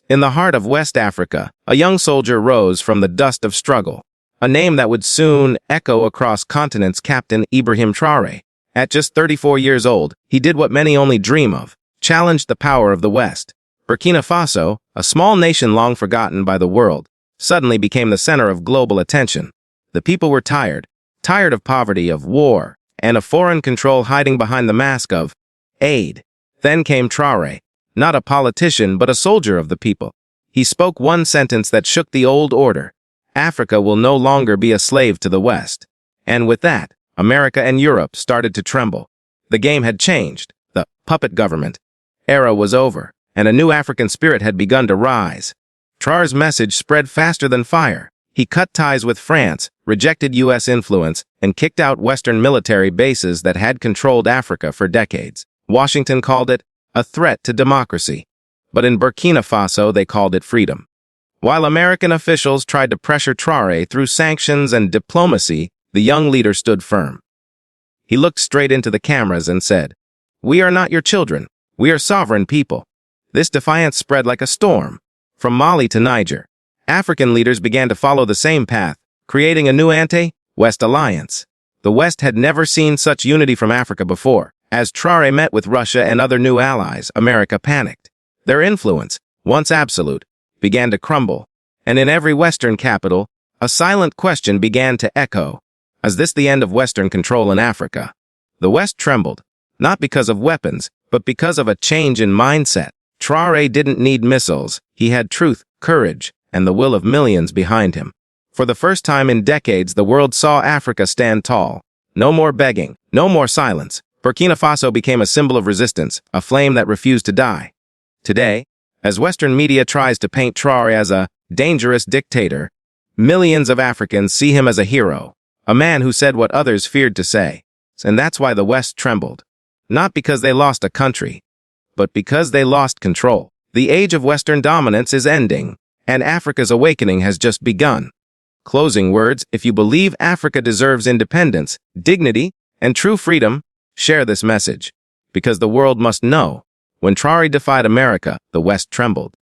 In the heart of West Africa, a young soldier rose from the dust of struggle. A name that would soon echo across continents, Captain Ibrahim Traoré. At just 34 years old, he did what many only dream of, challenged the power of the West. Burkina Faso, a small nation long forgotten by the world, suddenly became the center of global attention. The people were tired of poverty, of war, and of foreign control hiding behind the mask of aid. Then came Traoré, not a politician but a soldier of the people. He spoke one sentence that shook the old order: Africa will no longer be a slave to the West. And with that, America and Europe started to tremble. The game had changed. The puppet government era was over, and a new African spirit had begun to rise. Traoré's message spread faster than fire. He cut ties with France, rejected U.S. influence, and kicked out Western military bases that had controlled Africa for decades. Washington called it a threat to democracy, but in Burkina Faso they called it freedom. While American officials tried to pressure Traoré through sanctions and diplomacy, the young leader stood firm. He looked straight into the cameras and said, "We are not your children. We are sovereign people." This defiance spread like a storm. From Mali to Niger, African leaders began to follow the same path, creating a new anti-West alliance. The West had never seen such unity from Africa before. As Traoré met with Russia and other new allies, America panicked. Their influence, once absolute, began to crumble, and in every Western capital, a silent question began to echo. Is this the end of Western control in Africa? The West trembled, not because of weapons, but because of a change in mindset. Traoré didn't need missiles. He had truth, courage, and the will of millions behind him. For the first time in decades, the world saw Africa stand tall. No more begging, no more silence. Burkina Faso became a symbol of resistance, a flame that refused to die. Today, as Western media tries to paint Traoré as a dangerous dictator, millions of Africans see him as a hero, a man who said what others feared to say. And that's why the West trembled. Not because they lost a country, but because they lost control. The age of Western dominance is ending, and Africa's awakening has just begun. Closing words: if you believe Africa deserves independence, dignity, and true freedom, share this message. Because the world must know, when Traoré defied America, the West trembled.